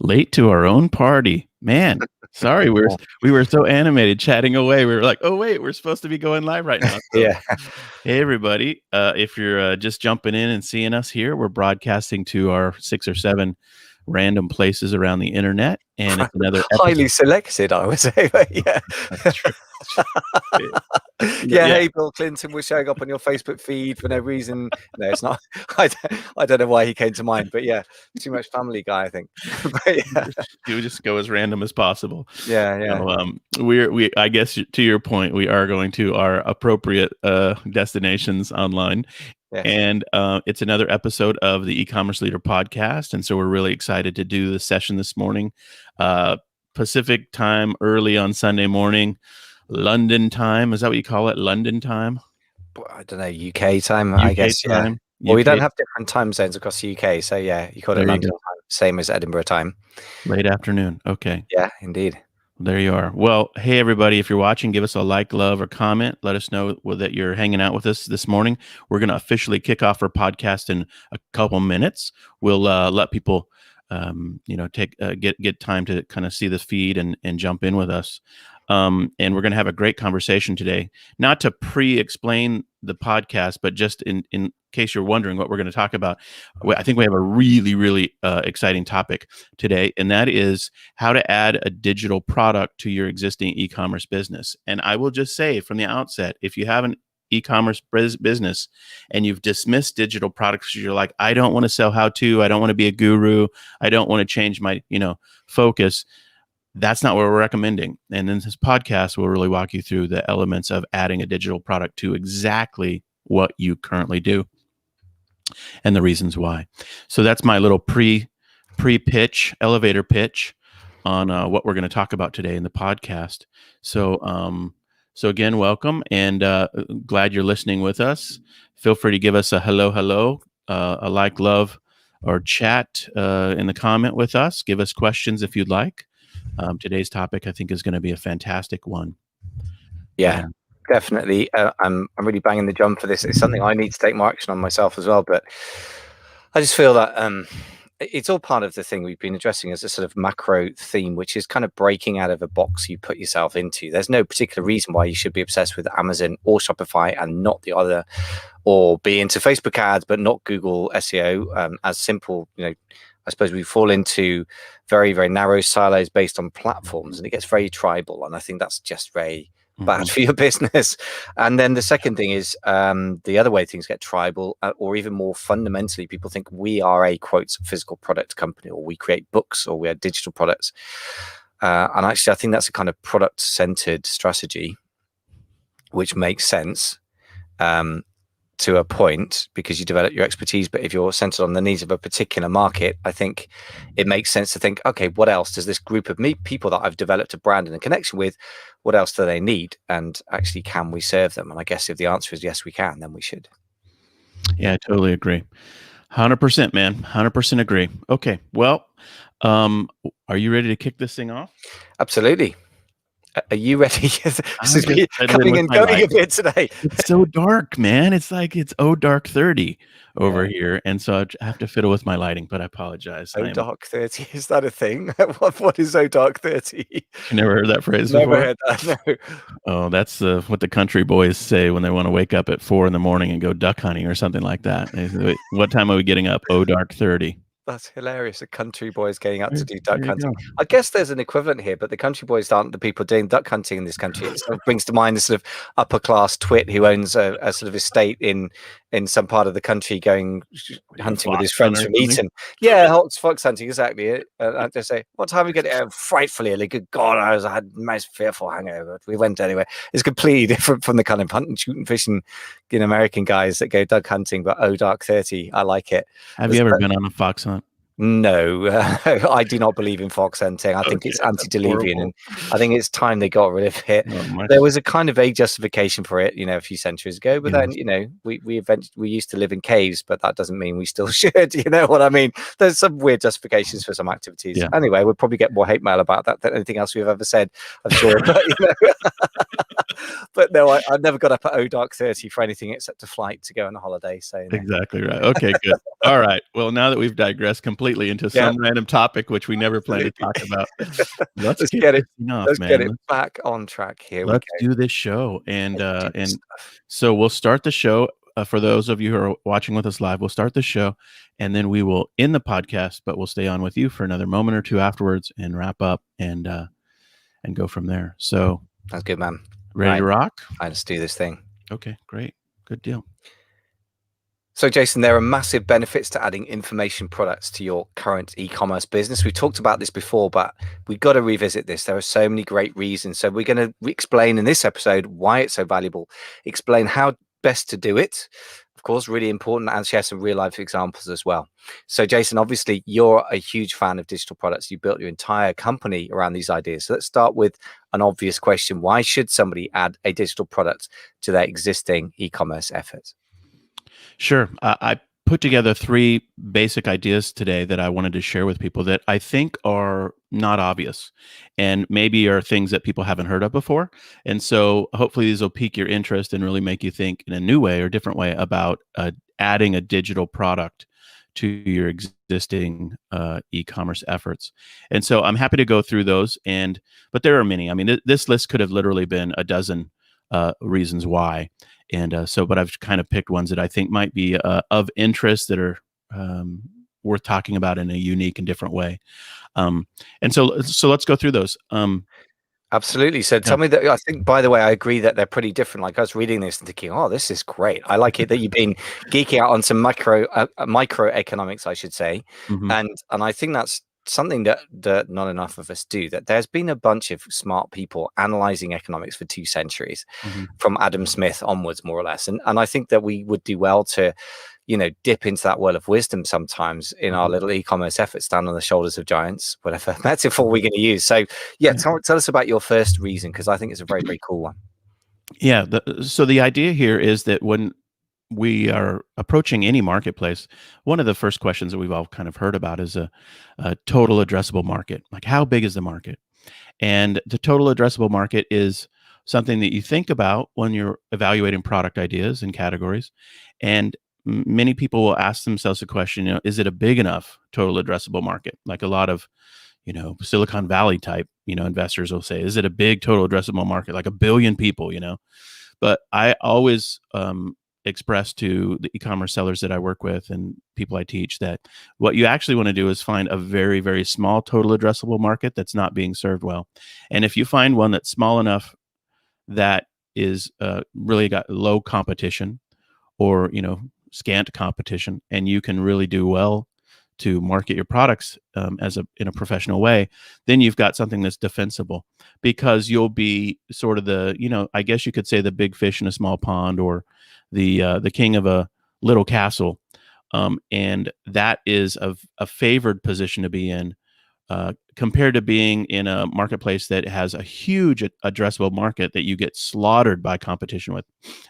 Late to our own party. Man, sorry, we were so animated chatting away. We were like, oh wait, we're supposed to be going live right now. So, Yeah. hey everybody, if you're just jumping in and seeing us here, we're broadcasting to our 6 or 7 random places around the internet, and it's another highly selected, I would say. But yeah. That's true. Yeah, hey, Bill Clinton was showing up on your Facebook feed for no reason. No, it's not. I don't know why he came to mind, but yeah, too much Family Guy, I think. But yeah. You just go as random as possible. Yeah. So, we I guess to your point, we are going to our appropriate destinations online. Yes. And it's another episode of the E-commerce Leader podcast, and so we're really excited to do the session this morning, Pacific time, early on Sunday morning. London time, is that what you call it? London time? I don't know, UK time, I guess. Time. Yeah. Well, we don't have different time zones across the UK, so yeah, you call it London time, same as Edinburgh time. Late afternoon. Okay. Yeah, indeed. There you are. Well, hey everybody, if you're watching, give us a like, love, or comment. Let us know that you're hanging out with us this morning. We're going to officially kick off our podcast in a couple minutes. We'll let people get time to kind of see the feed and jump in with us. And we're going to have a great conversation today, not to pre-explain the podcast, but just in case you're wondering what we're going to talk about. I think we have a really, really exciting topic today, and that is how to add a digital product to your existing e-commerce business. And I will just say from the outset, if you have an e-commerce business and you've dismissed digital products, you're like, I don't want to sell how-to, I don't want to be a guru, I don't want to change my focus. That's not what we're recommending. And in this podcast, we'll really walk you through the elements of adding a digital product to exactly what you currently do and the reasons why. So that's my little pre-pitch, elevator pitch on what we're going to talk about today in the podcast. So again, welcome, and glad you're listening with us. Feel free to give us a hello, a like, love, or chat in the comment with us. Give us questions if you'd like. Today's topic, I think, is going to be a fantastic one. Yeah, definitely. I'm really banging the drum for this. It's something I need to take more action on myself as well. But I just feel that it's all part of the thing we've been addressing as a sort of macro theme, which is kind of breaking out of a box you put yourself into. There's no particular reason why you should be obsessed with Amazon or Shopify and not the other, or be into Facebook ads but not Google SEO. As simple, I suppose we fall into very, very narrow silos based on platforms, and it gets very tribal. And I think that's just very bad for your business. And then the second thing is the other way things get tribal, or even more fundamentally, people think we are a quote physical product company, or we create books, or we are digital products. And actually, I think that's a kind of product centered strategy, which makes sense. To a point, because you develop your expertise. But if you're centered on the needs of a particular market, I think it makes sense to think, okay, what else does this group of people that I've developed a brand and a connection with, what else do they need? And actually, can we serve them? And I guess if the answer is yes, we can, then we should. Yeah, I totally agree. 100%, man. 100% agree. Okay. Well, are you ready to kick this thing off? Absolutely. Are you ready? This is me coming and going a bit today. It's so dark, man. It's like it's dark 30 over here, and so I have to fiddle with my lighting. But I apologize. Dark 30, is that a thing? What is dark 30? You never heard that phrase before? Never heard that. No. Oh, that's what the country boys say when they want to wake up at 4 a.m. and go duck hunting or something like that. They say, what time are we getting up? Dark 30. That's hilarious. The country boys getting out to do duck hunting. I guess there's an equivalent here, but the country boys aren't the people doing duck hunting in this country. It sort of brings to mind the sort of upper class twit who owns a sort of estate in some part of the country, going hunting with his friends from Eton. Yeah, fox hunting, exactly. I just say, what time we get it? Frightfully early. Good God, I had a most fearful hangover. We went anyway. It's completely different from the kind of hunting, shooting, fishing, American guys that go duck hunting, but dark 30. I like it. Have you ever been on a fox hunt? No, I do not believe in fox hunting. I think it's antediluvian, and I think it's time they got rid of it. There was a kind of a justification for it, a few centuries ago. But then, we used to live in caves, but that doesn't mean we still should. You know what I mean? There's some weird justifications for some activities. Yeah. Anyway, we'll probably get more hate mail about that than anything else we've ever said, I'm sure. But, But no, I never got up at dark 30 for anything except a flight to go on a holiday. So no. Exactly right. Okay, good. All right. Well, now that we've digressed completely into some random topic, which we never planned to talk about, let's get it. this thing off, Let's man. get it back on track. Here we go. Let's do this show. And so we'll start the show. For those of you who are watching with us live, we'll start the show and then we will end the podcast, but we'll stay on with you for another moment or two afterwards and wrap up and go from there. So that's good, man. Ready to rock? Let's do this thing. Okay, great. Good deal. So, Jason, there are massive benefits to adding information products to your current e-commerce business. We talked about this before, but we've got to revisit this. There are so many great reasons. So we're going to explain in this episode why it's so valuable, explain how best to do it, of course, really important, and share some real life examples as well. So, Jason, obviously, you're a huge fan of digital products. You built your entire company around these ideas. So let's start with an obvious question. Why should somebody add a digital product to their existing e-commerce efforts? Sure. I put together 3 basic ideas today that I wanted to share with people that I think are not obvious and maybe are things that people haven't heard of before. And so hopefully these will pique your interest and really make you think in a new way or different way about adding a digital product to your existing e-commerce efforts. And so I'm happy to go through those. But there are many. I mean, this list could have literally been a dozen reasons why. But I've kind of picked ones that I think might be of interest that are worth talking about in a unique and different way. So let's go through those. Absolutely. So tell me that. I think, by the way, I agree that they're pretty different. Like I was reading this and thinking, oh, this is great. I like it that you've been geeking out on some microeconomics, I should say. Mm-hmm. And I think that's something that not enough of us do. That there's been a bunch of smart people analyzing economics for 2 centuries, from Adam Smith onwards, more or less. And I think that we would do well to, dip into that well of wisdom sometimes in our little e-commerce efforts, stand on the shoulders of giants, whatever metaphor we're going to use. So tell us about your first reason, because I think it's a very, very cool one. Yeah. So the idea here is that when we are approaching any marketplace, one of the first questions that we've all kind of heard about is a total addressable market. Like, how big is the market? And the total addressable market is something that you think about when you're evaluating product ideas and categories. And many people will ask themselves the question, is it a big enough total addressable market? Like a lot of, Silicon Valley type, investors will say, is it a big total addressable market? Like 1 billion people, But I always express to the e-commerce sellers that I work with and people I teach that what you actually want to do is find a very, very small total addressable market that's not being served well. And if you find one that's small enough that is really got low competition or, scant competition, and you can really do well to market your products in a professional way, then you've got something that's defensible, because you'll be sort of the, I guess you could say the big fish in a small pond, or the king of a little castle. And that is a favored position to be in compared to being in a marketplace that has a huge addressable market that you get slaughtered by competition with.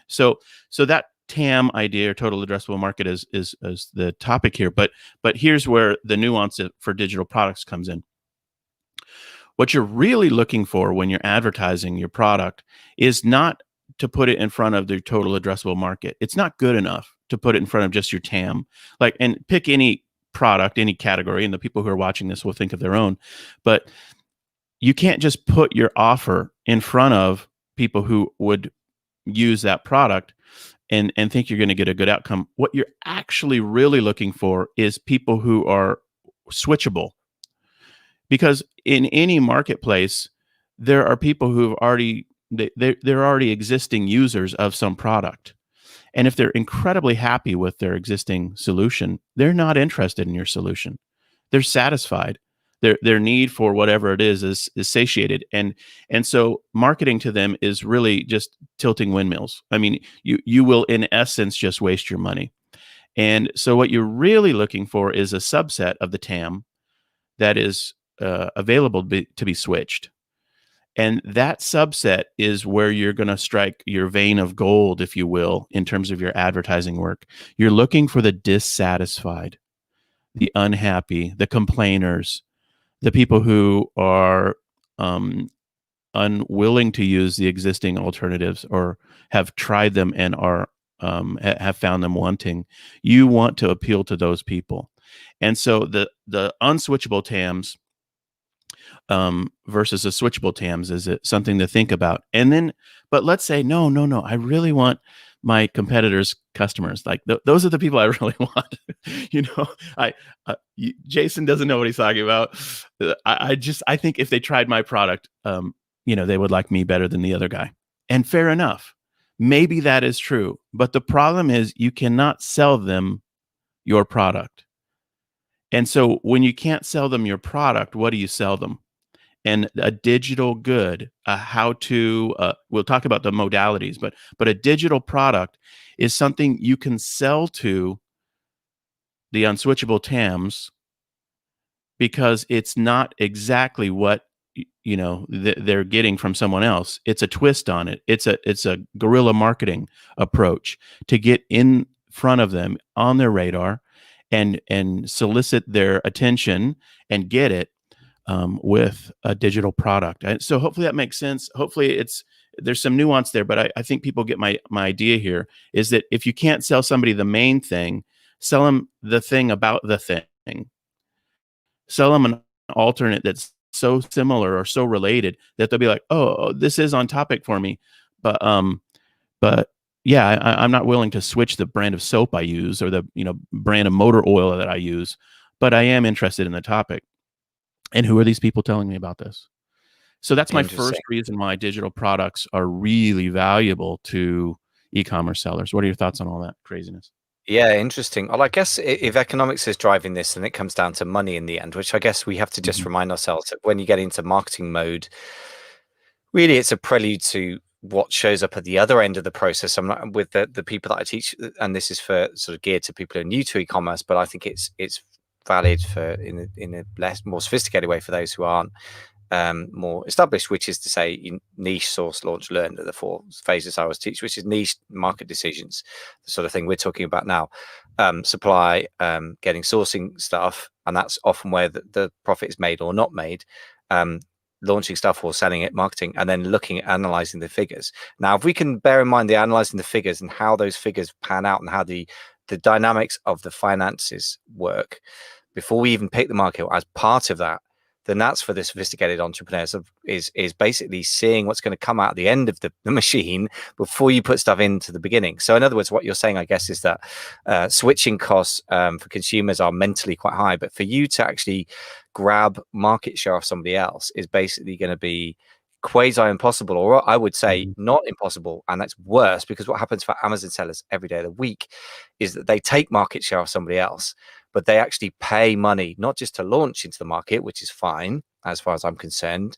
So that TAM idea, or total addressable market, is the topic here. But here's where the nuance for digital products comes in. What you're really looking for when you're advertising your product is not to put it in front of the total addressable market. It's not good enough to put it in front of just your TAM. And pick any product, any category, and the people who are watching this will think of their own. But you can't just put your offer in front of people who would use that product and think you're going to get a good outcome. What you're actually really looking for is people who are switchable. Because in any marketplace, there are people who've already, they're already existing users of some product. And if they're incredibly happy with their existing solution, they're not interested in your solution. They're satisfied. Their need for whatever it is satiated. And so marketing to them is really just tilting windmills. I mean, you will in essence just waste your money. And so what you're really looking for is a subset of the TAM that is available to be switched. And that subset is where you're going to strike your vein of gold, if you will, in terms of your advertising work. You're looking for the dissatisfied, the unhappy, the complainers, the people who are unwilling to use the existing alternatives or have tried them and are have found them wanting. You want to appeal to those people. And so the unswitchable TAMs versus the switchable TAMs is it something to think about. And then, but let's say no, I really want my competitors' customers. Like those are the people I really want. Jason doesn't know what he's talking about. I think if they tried my product, they would like me better than the other guy. And fair enough. Maybe that is true. But the problem is you cannot sell them your product. And so when you can't sell them your product, what do you sell them? And a digital good, a how-to, we'll talk about the modalities, but a digital product is something you can sell to the unswitchable TAMs because it's not exactly what they're getting from someone else. It's a twist on it. It's a guerrilla marketing approach to get in front of them on their radar and solicit their attention and get it with a digital product. And so hopefully that makes sense. Hopefully there's some nuance there, but I think people get my idea here is that if you can't sell somebody the main thing, sell them the thing about the thing. Sell them an alternate that's so similar or so related that they'll be like, oh, this is on topic for me. But yeah, I'm not willing to switch the brand of soap I use or the brand of motor oil that I use, but I am interested in the topic. And who are these people telling me about this? So that's my first reason why digital products are really valuable to e-commerce sellers. What are your thoughts on all that craziness? Yeah, interesting. Well, I guess if economics is driving this, then it comes down to money in the end, which I guess we have to just remind ourselves that when you get into marketing mode, really it's a prelude to what shows up at the other end of the process. I'm not with the people that I teach, and this is for sort of geared to people who are new to e-commerce, but I think it's valid for in a more sophisticated way for those who aren't more established, which is to say niche, source, launch, learn are the 4 phases I always teach, which is niche, market decisions, the sort of thing we're talking about now, supply, getting sourcing stuff, and that's often where the profit is made or not made, launching stuff or selling it, marketing, and then looking at analyzing the figures. Now, if we can bear in mind the analyzing the figures and how those figures pan out and how the dynamics of the finances work before we even pick the market as part of that, then that's for the sophisticated entrepreneurs is basically seeing what's going to come out at the end of the machine before you put stuff into the beginning. So in other words, what you're saying, I guess, is that switching costs for consumers are mentally quite high, but for you to actually grab market share of somebody else is basically going to be quasi impossible, or I would say not impossible. And that's worse, because what happens for Amazon sellers every day of the week is that they take market share of somebody else, but they actually pay money not just to launch into the market, which is fine as far as I'm concerned,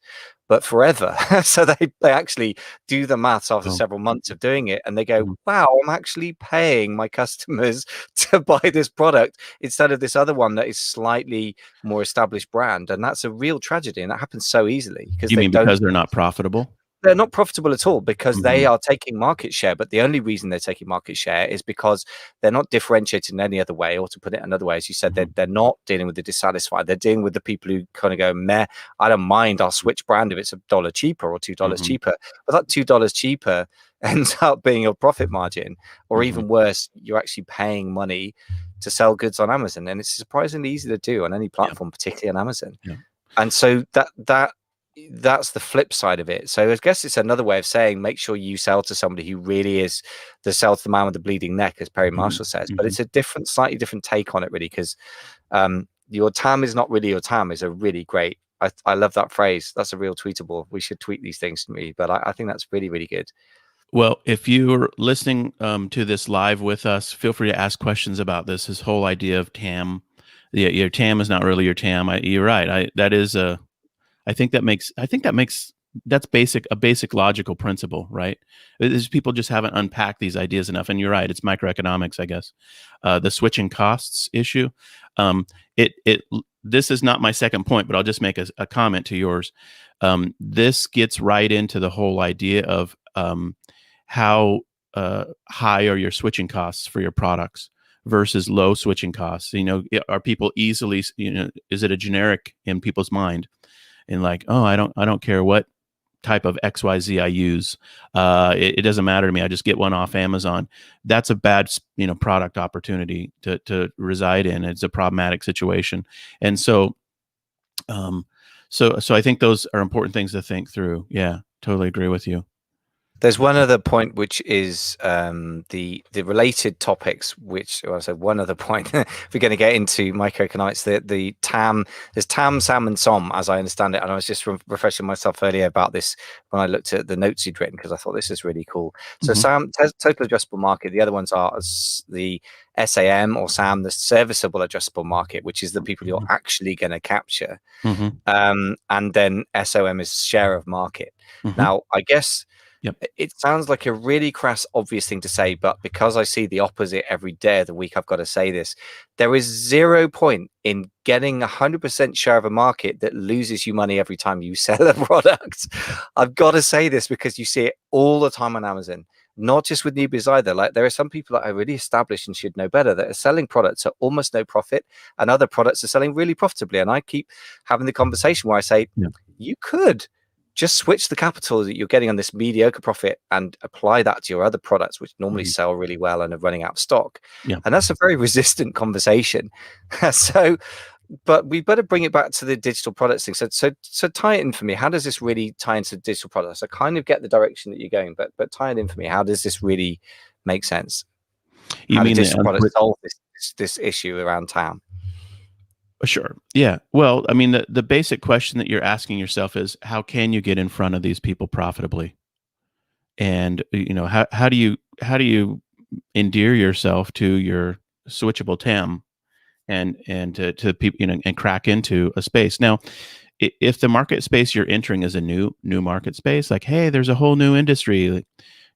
but forever. So they actually do the maths after several months of doing it, and they go, wow, I'm actually paying my customers to buy this product instead of this other one that is slightly more established brand. And that's a real tragedy, and that happens so easily because because they're not profitable? They're not profitable at all, because they are taking market share. But the only reason they're taking market share is because they're not differentiated in any other way, or to put it another way, as you said, they're not dealing with the dissatisfied. They're dealing with the people who kind of go, meh, I don't mind, I'll switch brand if it's $1 cheaper or $2 cheaper. But that $2 cheaper ends up being a profit margin, or even worse, you're actually paying money to sell goods on Amazon. And it's surprisingly easy to do on any platform, particularly on Amazon. And so that's the flip side of it. So I guess it's another way of saying, make sure you sell to somebody who really is sell to the man with the bleeding neck, as Perry Marshall says. But it's a slightly different take on it, really, because your TAM is not really your TAM is a really great. I love that phrase. That's a real tweetable. We should tweet these things to me, but I think that's really, really good. Well, if you're listening to this live with us, feel free to ask questions about this whole idea of TAM. Your TAM is not really your TAM. You're right. That's a basic logical principle, right? People just haven't unpacked these ideas enough. And you're right, it's microeconomics, I guess. The switching costs issue. This is not my second point, but I'll just make a comment to yours. This gets right into the whole idea of how high are your switching costs for your products versus low switching costs. Are people easily, is it a generic in people's mind? And like, oh, I don't care what type of XYZ I use. It doesn't matter to me. I just get one off Amazon. That's a bad, product opportunity to reside in. It's a problematic situation. And so, so I think those are important things to think through. Yeah, totally agree with you. There's one other point, which is the related topics. Which, well, I said one other point. If we're going to get into microeconomics, the TAM, there's TAM, SAM, and SOM, as I understand it. And I was just refreshing myself earlier about this when I looked at the notes you'd written, because I thought this is really cool. So SAM, total addressable market. The other ones are the SAM or SAM, the serviceable addressable market, which is the people you're actually going to capture. And then SOM is share of market. Now, I guess. Yep. It sounds like a really crass, obvious thing to say, but because I see the opposite every day of the week, I've got to say this. There is 0 point in getting 100% share of a market that loses you money every time you sell a product. I've got to say this because you see it all the time on Amazon, not just with newbies either. Like, there are some people that are really established and should know better that are selling products at almost no profit, and other products are selling really profitably. And I keep having the conversation where I say, you could just switch the capital that you're getting on this mediocre profit and apply that to your other products, which normally sell really well and are running out of stock. And that's a very resistant conversation. But we better bring it back to the digital products thing. So tie it in for me. How does this really tie into digital products? I kind of get the direction that you're going, but tie it in for me. How does this really make sense? How do digital products solve this issue around TAM? Sure. Yeah. Well, I mean, the basic question that you're asking yourself is, how can you get in front of these people profitably? And how do you endear yourself to your switchable TAM and to people, and crack into a space? Now, if the market space you're entering is a new market space, like, hey, there's a whole new industry,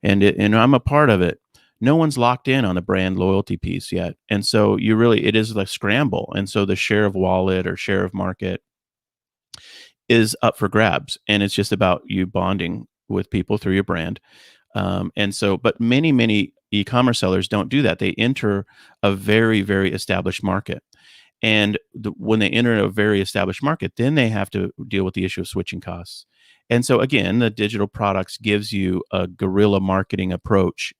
and I'm a part of it. No one's locked in on a brand loyalty piece yet. And so it is like scramble. And so the share of wallet or share of market is up for grabs. And it's just about you bonding with people through your brand. But many e-commerce sellers don't do that. They enter a very, very established market. And when they enter a very established market, then they have to deal with the issue of switching costs. And so again, the digital products gives you a guerrilla marketing approach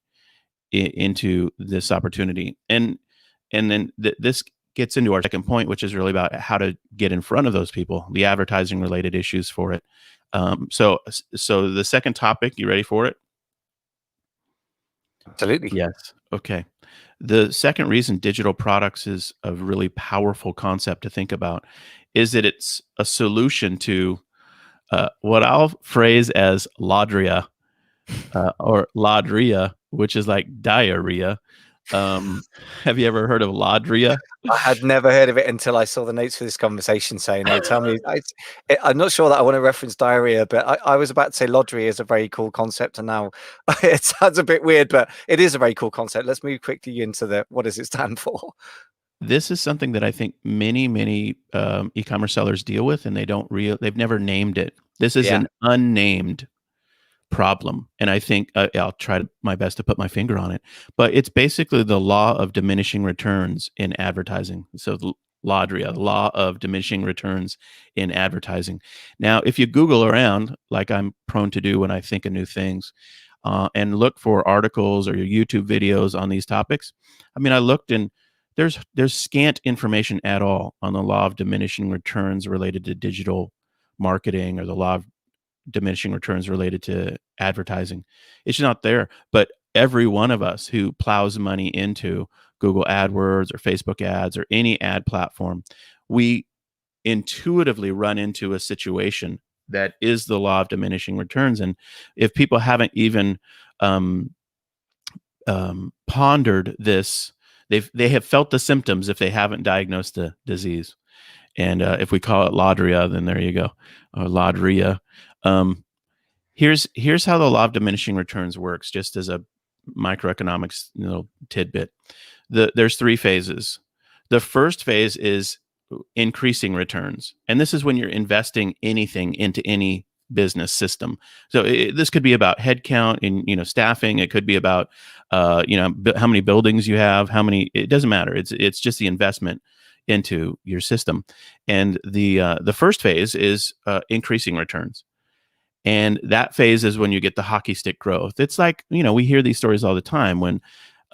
into this opportunity. And then this gets into our second point, which is really about how to get in front of those people, the advertising related issues for it. So the second topic, you ready for it? Absolutely. Yes. Okay. The second reason digital products is a really powerful concept to think about is that it's a solution to what I'll phrase as Laudria, or Laudria, which is like diarrhea. Have you ever heard of Laudria? I had never heard of it until I saw the notes for this conversation saying, "No, tell me." I'm not sure that I want to reference diarrhea, but I was about to say Laudria is a very cool concept, and now it sounds a bit weird, but it is a very cool concept. Let's move quickly into what does it stand for? This is something that I think many e-commerce sellers deal with, and they've never named it. This is an unnamed problem, and I think I'll try my best to put my finger on it. But it's basically the law of diminishing returns in advertising. So Laudria, the law of diminishing returns in advertising. Now, if you Google around, like I'm prone to do when I think of new things, and look for articles or your YouTube videos on these topics, I mean, I looked and there's scant information at all on the law of diminishing returns related to digital marketing or the law of diminishing returns related to advertising. It's not there. But every one of us who plows money into Google AdWords or Facebook ads or any ad platform, we intuitively run into a situation that is the law of diminishing returns. And if people haven't even pondered this, they have felt the symptoms if they haven't diagnosed the disease. And if we call it Laudria, then there you go, or Laudria. Here's how the law of diminishing returns works, just as a microeconomics tidbit. There's 3 phases. The first phase is increasing returns, and this is when you're investing anything into any business system. So this could be about headcount and staffing. It could be about how many buildings you have, it doesn't matter. It's just the investment into your system. And the first phase is increasing returns. And that phase is when you get the hockey stick growth. It's like, we hear these stories all the time when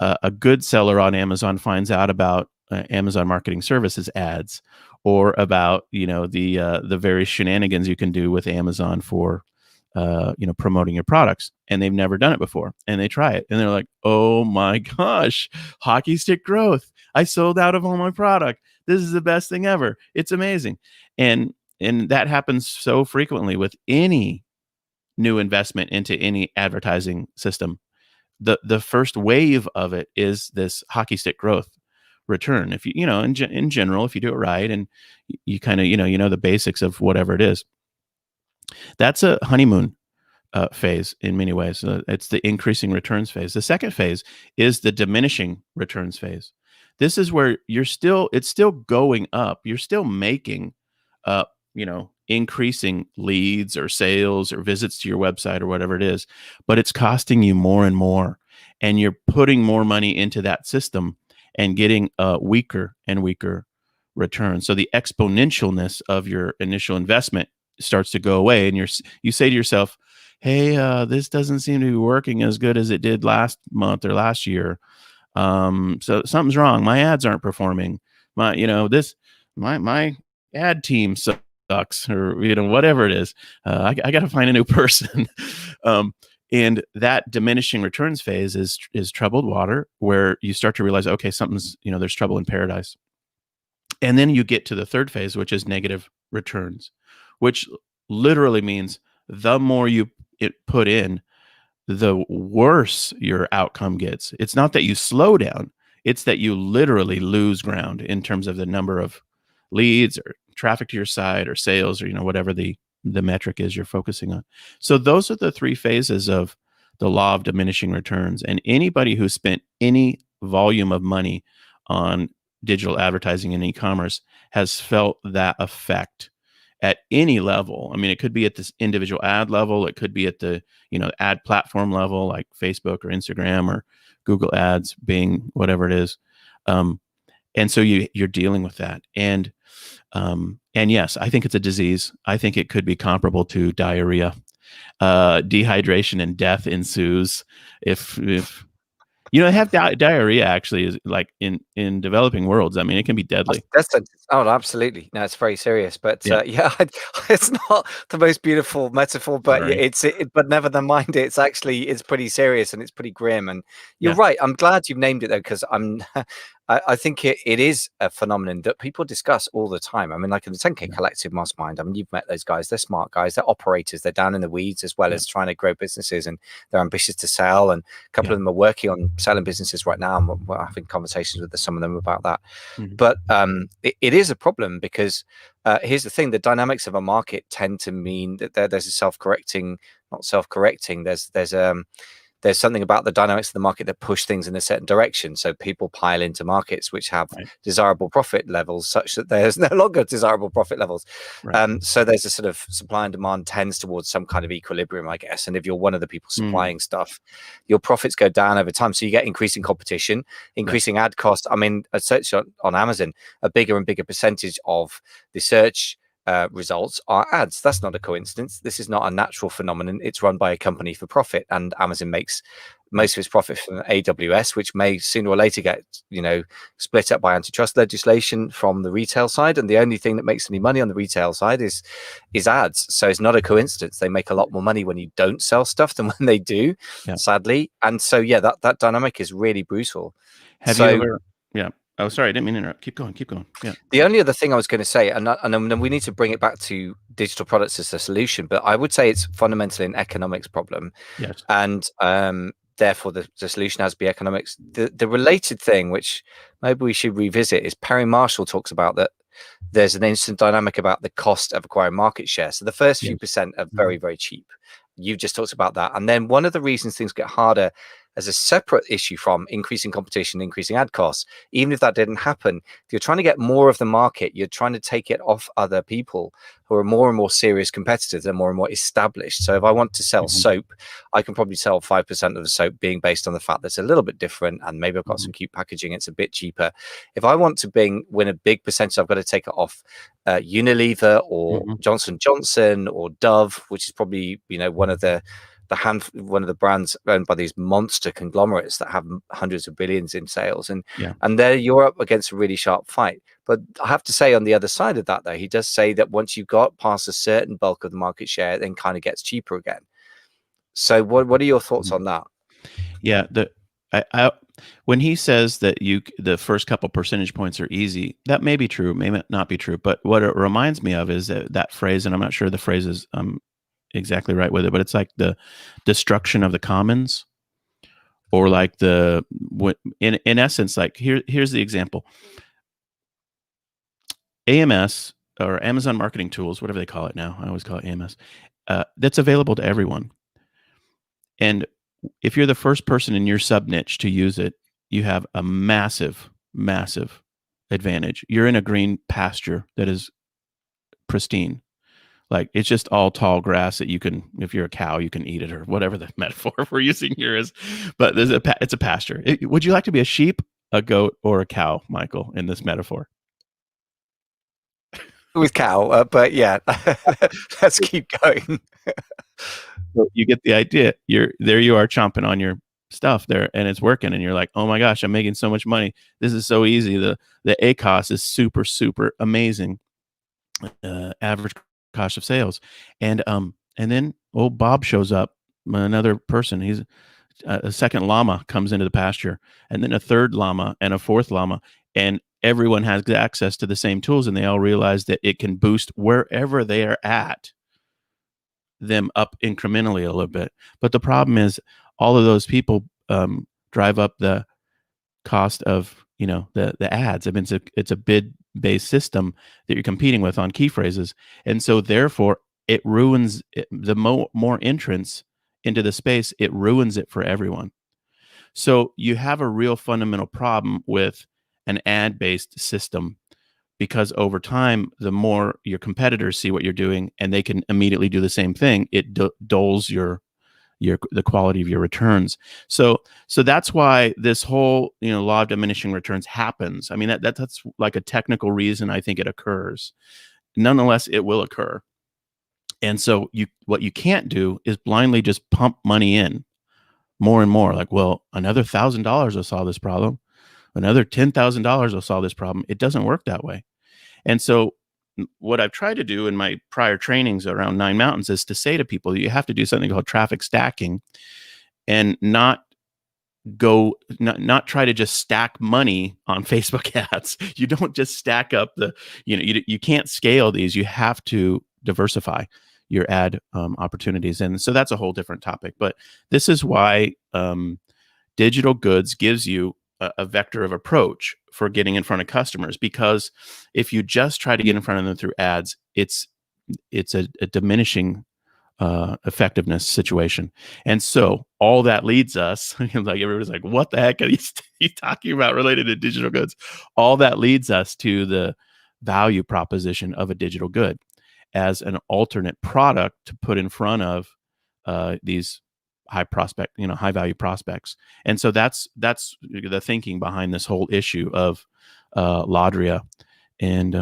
a good seller on Amazon finds out about Amazon Marketing Services ads, or about the various shenanigans you can do with Amazon for promoting your products, and they've never done it before, and they try it and they're like, oh my gosh, hockey stick growth, I sold out of all my product, this is the best thing ever, it's amazing. And that happens so frequently with any new investment into any advertising system. The first wave of it is this hockey stick growth return. If in general, if you do it right, and you kind of the basics of whatever it is, that's a honeymoon phase in many ways. It's the increasing returns phase. The second phase is the diminishing returns phase. This is where it's still going up. You're still making increasing leads or sales or visits to your website or whatever it is, but it's costing you more and more, and you're putting more money into that system and getting weaker and weaker returns. So the exponentialness of your initial investment starts to go away, and you say to yourself, hey, this doesn't seem to be working as good as it did last month or last year. So something's wrong. My ads aren't performing. My ad team sucks, or whatever it is. I got to find a new person. And that diminishing returns phase is troubled water, where you start to realize, okay, something's there's trouble in paradise. And then you get to the third phase, which is negative returns, which literally means the more you put in, the worse your outcome gets. It's not that you slow down, it's that you literally lose ground in terms of the number of leads or traffic to your site or sales, or whatever the metric is you're focusing on. So those are the three phases of the law of diminishing returns. And anybody who spent any volume of money on digital advertising and e-commerce has felt that effect at any level. I mean, it could be at this individual ad level, it could be at the ad platform level, like Facebook or Instagram or Google Ads, Bing, whatever it is. And so you're dealing with that. And yes, I think it's a disease. I think it could be comparable to diarrhea. Dehydration and death ensues if have diarrhea actually is like in developing worlds. I mean, it can be deadly. Absolutely. No, it's very serious. But it's not the most beautiful metaphor, but but never mind. It's pretty serious, and it's pretty grim. And you're right. I'm glad you've named it though, because I think it is a phenomenon that people discuss all the time. I mean, like in the 10K Collective Mastermind, I mean, you've met those guys. They're smart guys. They're operators. They're down in the weeds, as well as trying to grow businesses, and they're ambitious to sell. And a couple of them are working on selling businesses right now, and we're having conversations with some of them about that. Mm-hmm. But it is a problem, because here's the thing: the dynamics of a market tend to mean that there's a not self-correcting. There's something about the dynamics of the market that push things in a certain direction. So people pile into markets which have desirable profit levels, such that there's no longer desirable profit levels. So there's a sort of supply and demand tends towards some kind of equilibrium, I guess. And if you're one of the people supplying stuff, your profits go down over time. So you get increasing competition, increasing ad cost. I mean, a search on Amazon, a bigger and bigger percentage of the search results are ads. That's not a coincidence. This is not a natural phenomenon. It's run by a company for profit, and Amazon makes most of its profit from AWS, which may sooner or later get split up by antitrust legislation from the retail side. And the only thing that makes any money on the retail side is ads. So it's not a coincidence. They make a lot more money when you don't sell stuff than when they do, sadly. And so that dynamic is really brutal. Have you ever? Yeah. Oh, sorry, I didn't mean to interrupt. Keep going. Yeah. The only other thing I was going to say, and then we need to bring it back to digital products as a solution, but I would say it's fundamentally an economics problem. Yes. And therefore, the solution has to be economics. The related thing, which maybe we should revisit, is Perry Marshall talks about that there's an instant dynamic about the cost of acquiring market share. So the first few percent are very, very cheap. You've just talked about that. And then one of the reasons things get harder as a separate issue from increasing competition, increasing ad costs. Even if that didn't happen, if you're trying to get more of the market, you're trying to take it off other people who are more and more serious competitors and more established. So if I want to sell soap, I can probably sell 5% of the soap being based on the fact that it's a little bit different, and maybe I've got some cute packaging, it's a bit cheaper. If I want to win a big percentage, I've got to take it off Unilever or Johnson Johnson or Dove, which is probably, you know, one of the brands owned by these monster conglomerates that have hundreds of billions in sales, and there you're up against a really sharp fight. But I have to say, on the other side of that, though, he does say that once you've got past a certain bulk of the market share, it then kind of gets cheaper again. So what are your thoughts on that? Yeah, when he says that the first couple percentage points are easy, that may be true, may not be true. But what it reminds me of is that phrase, and I'm not sure the phrase is exactly right with it, but it's like the destruction of the commons, or like in essence, like here's the example. AMS, or Amazon Marketing Tools, whatever they call it now, I always call it AMS, that's available to everyone. And if you're the first person in your sub niche to use it, you have a massive, massive advantage. You're in a green pasture that is pristine. Like, it's just all tall grass that you can, if you're a cow, you can eat it, or whatever the metaphor we're using here is. But it's a pasture. Would you like to be a sheep, a goat, or a cow, Michael, in this metaphor? With cow, but yeah, let's keep going. So you get the idea. There you are chomping on your stuff there, and it's working, and you're like, oh my gosh, I'm making so much money. This is so easy. The ACOS is super, super amazing. Average cost of sales. And then old Bob shows up, another person. He's a second llama comes into the pasture, and then a third llama and a fourth llama, and everyone has access to the same tools, and they all realize that it can boost wherever they are at them up incrementally a little bit. But the problem is, all of those people drive up the cost of, you know, the ads. I mean, it's a bid based system that you're competing with on key phrases, and so therefore it ruins it. The more entrants into the space, it ruins it for everyone. So you have a real fundamental problem with an ad based system, because over time, the more your competitors see what you're doing and they can immediately do the same thing, it dulls the quality of your returns. So that's why this whole, you know, law of diminishing returns happens. I mean, that's like a technical reason I think it occurs. Nonetheless, it will occur. And so what you can't do is blindly just pump money in more and more. Like, well, another $1,000 will solve this problem. Another $10,000 will solve this problem. It doesn't work that way. And so what I've tried to do in my prior trainings around 9 Mountains is to say to people, you have to do something called traffic stacking, and not try to just stack money on Facebook ads. You don't just stack up you can't scale these. You have to diversify your ad opportunities. And so that's a whole different topic. But this is why digital goods gives you a vector of approach for getting in front of customers, because if you just try to get in front of them through ads, it's a diminishing effectiveness situation. And so all that leads us, like, everybody's like, what the heck are you talking about related to digital goods? All that leads us to the value proposition of a digital good as an alternate product to put in front of these high value prospects. And so that's the thinking behind this whole issue of Laudria. And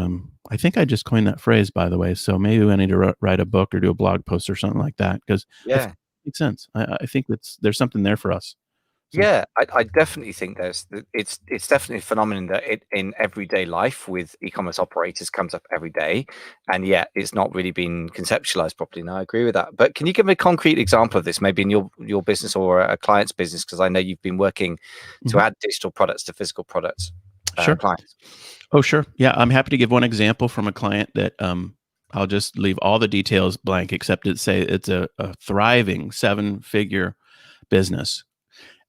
I think I just coined that phrase, by the way. So maybe I need to write a book or do a blog post or something like that, because it makes sense. I think there's something there for us. So. Yeah, I definitely think it's definitely a phenomenon that in everyday life with e-commerce operators comes up every day, and yet it's not really been conceptualized properly. Now, I agree with that. But can you give me a concrete example of this, maybe in your business or a client's business? Because I know you've been working to add digital products to physical products. Sure. Clients. Oh, sure. Yeah, I'm happy to give one example from a client that I'll just leave all the details blank, except it's a thriving 7-figure business.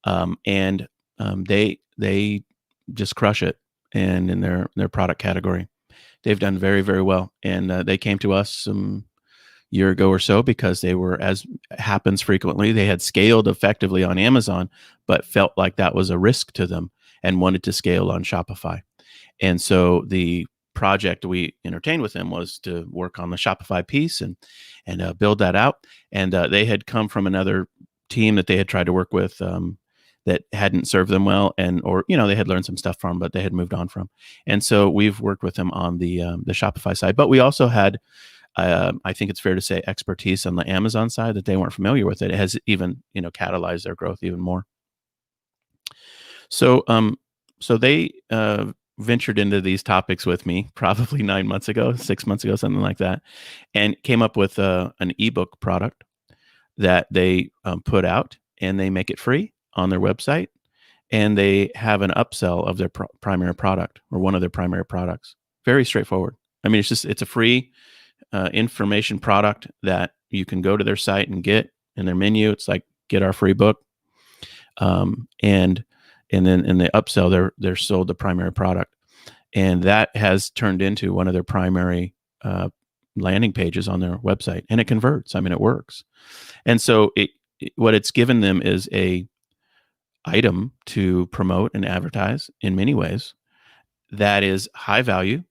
And they just crush it, and in their product category, they've done very, very well. And they came to us year ago or so because they were, as happens frequently, they had scaled effectively on Amazon, but felt like that was a risk to them and wanted to scale on Shopify. And so the project we entertained with them was to work on the Shopify piece and build that out. And they had come from another team that they had tried to work with that hadn't served them well, or they had learned some stuff from, but they had moved on from. And so we've worked with them on the Shopify side. But we also had, I think it's fair to say, expertise on the Amazon side that they weren't familiar with. It has even catalyzed their growth even more. So so they ventured into these topics with me probably 9 months ago, 6 months ago, something like that, and came up with an ebook product that they put out, and they make it free on their website, and they have an upsell of their primary product or one of their primary products. Very straightforward. I mean, it's a free information product that you can go to their site and get in their menu. It's like, get our free book. And then in the upsell, they're sold the primary product, and that has turned into one of their primary landing pages on their website, and it converts. I mean, it works. And so what it's given them is a item to promote and advertise in many ways that is high value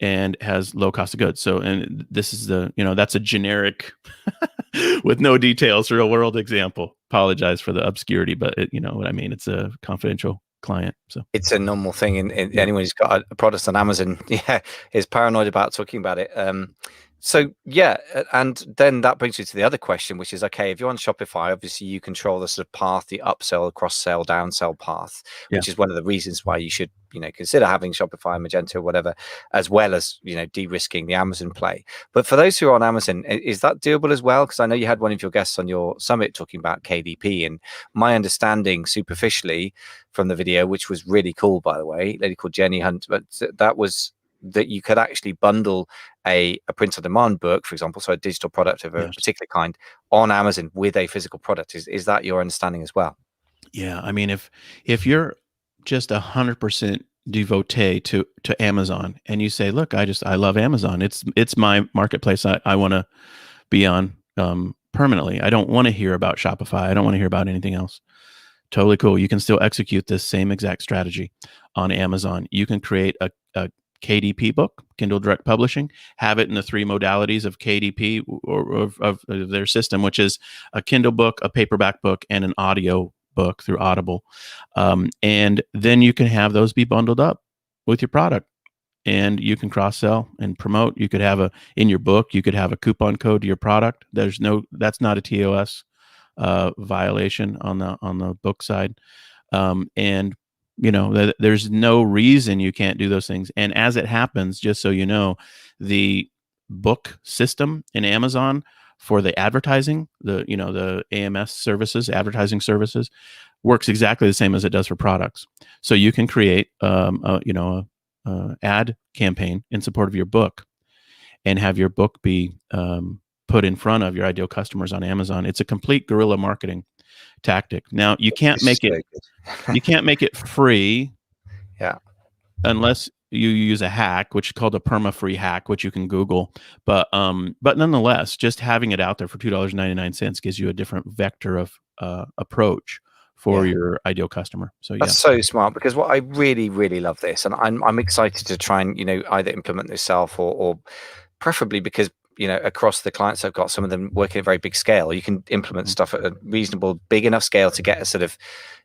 and has low cost of goods. So, and this is that's a generic with no details, real world example. Apologize for the obscurity, but you know what I mean. It's a confidential client. So it's a normal thing. Anyone who's got a product on Amazon, is paranoid about talking about it. So yeah, and then that brings you to the other question, which is, okay, if you're on Shopify, obviously you control the sort of path, the upsell, cross-sell, downsell path, which is one of the reasons why you should, consider having Shopify, Magento, or whatever, as well as, de-risking the Amazon play. But for those who are on Amazon, is that doable as well? Because I know you had one of your guests on your summit talking about KDP, and my understanding superficially from the video, which was really cool, by the way, a lady called Jenny Hunt, but that was that you could actually bundle a print-on-demand book, for example, so a digital product of a particular kind on Amazon with a physical product. Is that your understanding as well? Yeah, I mean, if you're just 100% devotee to Amazon, and you say, look, I love Amazon. It's my marketplace. I want to be on permanently. I don't want to hear about Shopify. I don't want to hear about anything else. Totally cool. You can still execute this same exact strategy on Amazon. You can create a KDP book, Kindle Direct Publishing, have it in the three modalities of KDP or of their system, which is a Kindle book, a paperback book, and an audio book through Audible. And then you can have those be bundled up with your product, and you can cross-sell and promote. You could have in your book, you could have a coupon code to your product. That's not a TOS violation on the book side. And there's no reason you can't do those things. And as it happens, just so you know, the book system in Amazon for the advertising, the AMS services, advertising services, works exactly the same as it does for products. So you can create, a ad campaign in support of your book, and have your book be put in front of your ideal customers on Amazon. It's a complete guerrilla marketing tactic. Now you can't make it free, unless you use a hack, which is called a perma-free hack, which you can Google. But nonetheless, just having it out there for $2.99 gives you a different vector of approach for your ideal customer. So that's so smart, because what I really, really love this, and I'm excited to try and either implement this self or preferably, because across the clients I've got, some of them work at a very big scale. You can implement stuff at a reasonable, big enough scale to get a sort of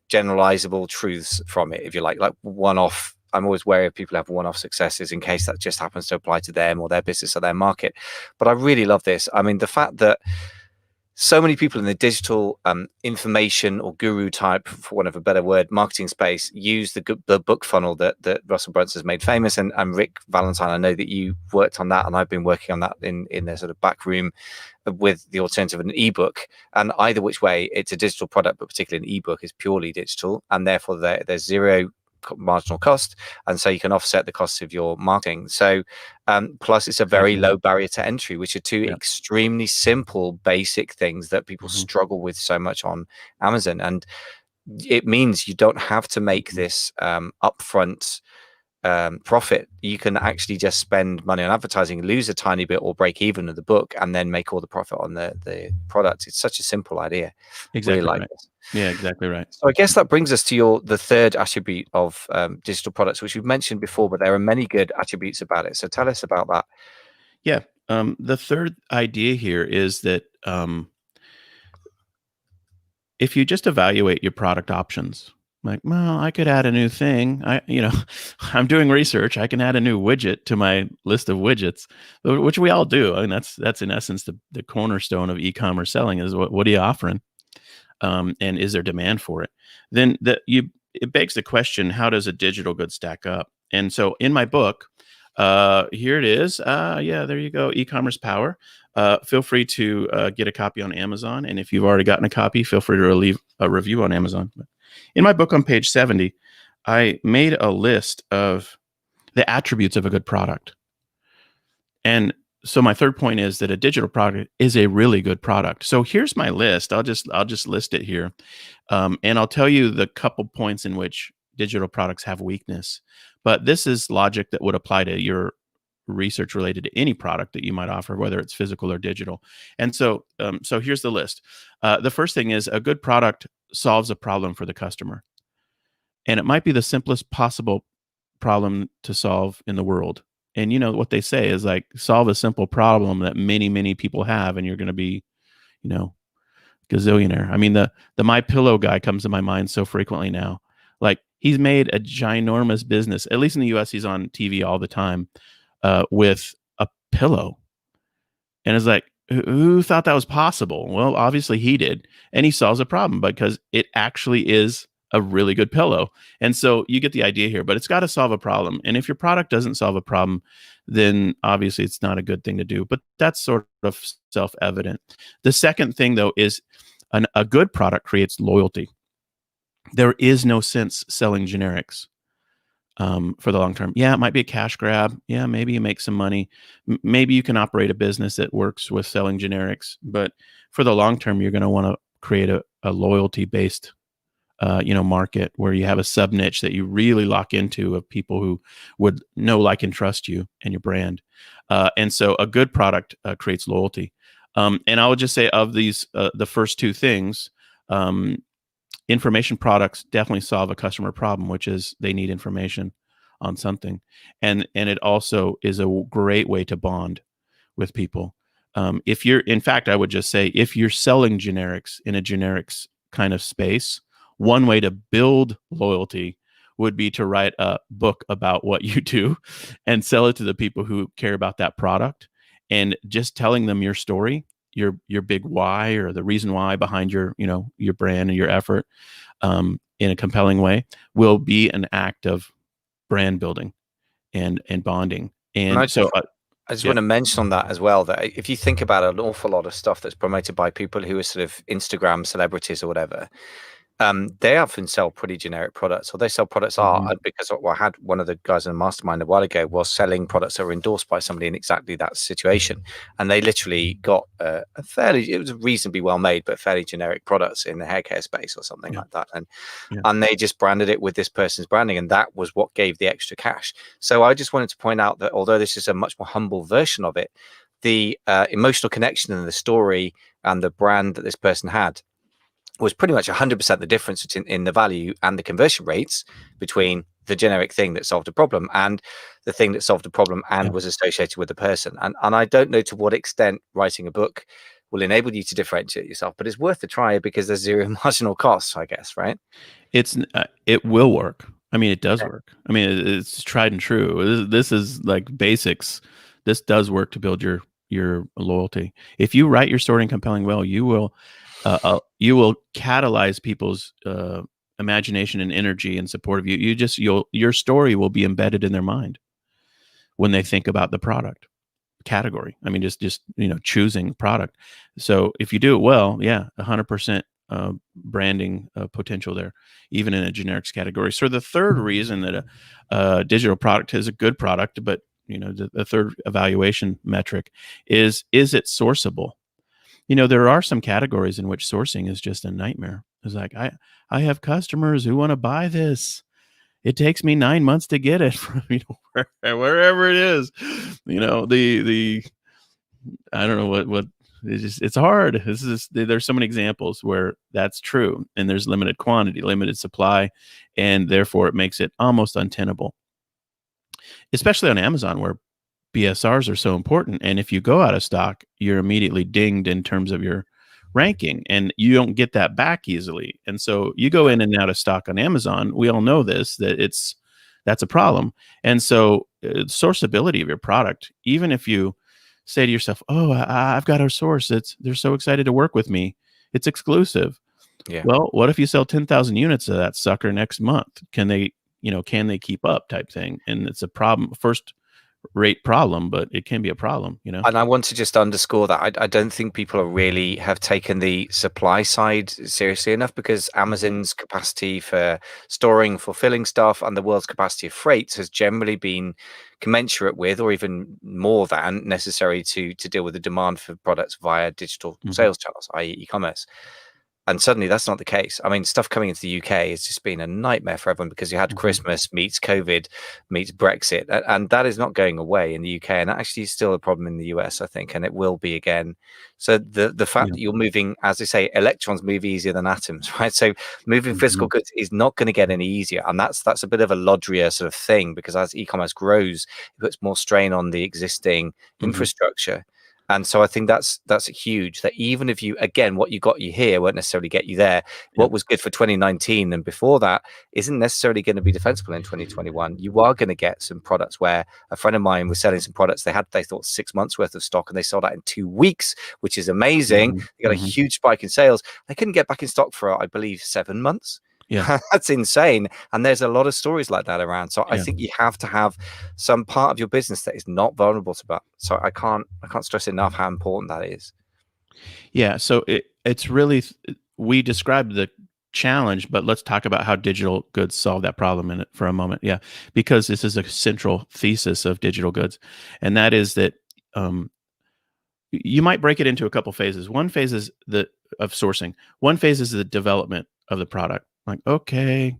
generalizable truths from it, if you like one-off. I'm always wary of people who have one-off successes in case that just happens to apply to them or their business or their market. But I really love this. I mean, the fact that so many people in the digital information or guru type, for want of a better word, marketing space use the book funnel that Russell Brunson has made famous. And Rick Valentine, I know that you worked on that, and I've been working on that in the sort of back room with the alternative of an ebook. And either which way, it's a digital product, but particularly an ebook is purely digital, and therefore there's zero marginal cost, and so you can offset the costs of your marketing. So plus it's a very low barrier to entry, which are two extremely simple basic things that people struggle with so much on Amazon. And it means you don't have to make this upfront profit, you can actually just spend money on advertising, lose a tiny bit or break even of the book, and then make all the profit on the product. It's such a simple idea. Exactly Really like right. this. Yeah, exactly right. So I guess that brings us to the third attribute of digital products, which we've mentioned before, but there are many good attributes about it. So tell us about that. Yeah. The third idea here is that if you just evaluate your product options, like, well, I could add a new thing. I'm doing research. I can add a new widget to my list of widgets, which we all do. I mean, that's in essence the cornerstone of e-commerce selling is what are you offering, and is there demand for it? Then it begs the question: how does a digital good stack up? And so, in my book, here it is. Yeah, there you go. E-commerce power. Feel free to get a copy on Amazon. And if you've already gotten a copy, feel free to leave a review on Amazon. In my book on page 70, I made a list of the attributes of a good product. And so my third point is that a digital product is a really good product. So here's my list. I'll just list it here. And I'll tell you the couple points in which digital products have weakness. But this is logic that would apply to your research related to any product that you might offer, whether it's physical or digital. And so here's the list. The first thing is a good product solves a problem for the customer. And it might be the simplest possible problem to solve in the world. And what they say is like, solve a simple problem that many, many people have, and you're going to be, you know, gazillionaire. I mean, the My Pillow guy comes to my mind so frequently now. Like, he's made a ginormous business, at least in the US, he's on TV all the time, with a pillow. And it's like, who thought that was possible? Well, obviously he did. And he solves a problem because it actually is a really good pillow. And so you get the idea here, but it's got to solve a problem. And if your product doesn't solve a problem, then obviously it's not a good thing to do. But that's sort of self-evident. The second thing, though, is a good product creates loyalty. There is no sense selling generics for the long term. Yeah, it might be a cash grab. Yeah, maybe you make some money. Maybe you can operate a business that works with selling generics. But for the long term, you're going to want to create a loyalty-based market where you have a sub niche that you really lock into of people who would know, like, and trust you and your brand. And so a good product creates loyalty. And I would just say, of these, the first two things, information products definitely solve a customer problem, which is they need information on something. And it also is a great way to bond with people. In fact, I would just say, if you're selling generics in a generics kind of space, one way to build loyalty would be to write a book about what you do and sell it to the people who care about that product. And just telling them your story, your big why, or the reason why behind your brand and your effort, in a compelling way, will be an act of brand building and bonding. And I so just want to mention on that as well, that if you think about an awful lot of stuff that's promoted by people who are sort of Instagram celebrities or whatever, they often sell pretty generic products, or they sell products because I had one of the guys in the mastermind a while ago was selling products that were endorsed by somebody in exactly that situation. And they literally got it was reasonably well made, but fairly generic products in the hair care space or something like that. And they just branded it with this person's branding. And that was what gave the extra cash. So I just wanted to point out that although this is a much more humble version of it, the emotional connection and the story and the brand that this person had was pretty much 100% the difference in the value and the conversion rates between the generic thing that solved a problem and the thing that solved a problem and was associated with the person. And I don't know to what extent writing a book will enable you to differentiate yourself, but it's worth a try because there's zero marginal costs, I guess, right? It will work. I mean, it does work. I mean, it's tried and true. This is like basics. This does work to build your loyalty. If you write your story in compelling well, you will catalyze people's imagination and energy in support of you. Your story will be embedded in their mind when they think about the product category. I mean, just choosing product. So if you do it well, 100% branding potential there, even in a generics category. So the third reason that a digital product is a good product, but the third evaluation metric is it sourceable? There are some categories in which sourcing is just a nightmare. It's like, I have customers who want to buy this, it takes me 9 months to get it from, wherever it is. The I don't know what it's hard. There's so many examples where that's true, and there's limited quantity, limited supply, and therefore it makes it almost untenable, especially on Amazon, where BSRs are so important. And if you go out of stock, you're immediately dinged in terms of your ranking, and you don't get that back easily. And so you go in and out of stock on Amazon. We all know that's a problem. And so sourceability of your product, even if you say to yourself, "Oh, I've got a source. They're so excited to work with me. It's exclusive." Yeah. Well, what if you sell 10,000 units of that sucker next month? Can they keep up, type thing? And it's a problem, first rate problem, but it can be a problem, And I want to just underscore that I don't think people really have taken the supply side seriously enough, because Amazon's capacity for storing, fulfilling stuff, and the world's capacity of freight has generally been commensurate with, or even more than necessary to deal with the demand for products via digital sales channels, i.e. e-commerce. And suddenly that's not the case. I mean, stuff coming into the UK has just been a nightmare for everyone, because you had Christmas meets COVID meets Brexit, and that is not going away in the UK, and actually is still a problem in the US, I think, and it will be again. So the fact that you're moving, as they say, electrons move easier than atoms, right? So moving physical goods is not going to get any easier, and that's a bit of a Lodria sort of thing, because as e-commerce grows, it puts more strain on the existing infrastructure. And so I think that's huge, that even if you, again, what you got you here won't necessarily get you there. What was good for 2019 and before that isn't necessarily going to be defensible in 2021. You are going to get some products where a friend of mine was selling some products. They thought 6 months worth of stock, and they sold out in 2 weeks, which is amazing. They got a huge spike in sales. They couldn't get back in stock for, I believe, 7 months. Yeah. That's insane. And there's a lot of stories like that around. So I think you have to have some part of your business that is not vulnerable to that. So I can't stress enough how important that is. Yeah. So it's really, we described the challenge, but let's talk about how digital goods solve that problem in it for a moment. Yeah. Because this is a central thesis of digital goods. And that is that you might break it into a couple phases. One phase is of sourcing. One phase is the development of the product. Like, okay,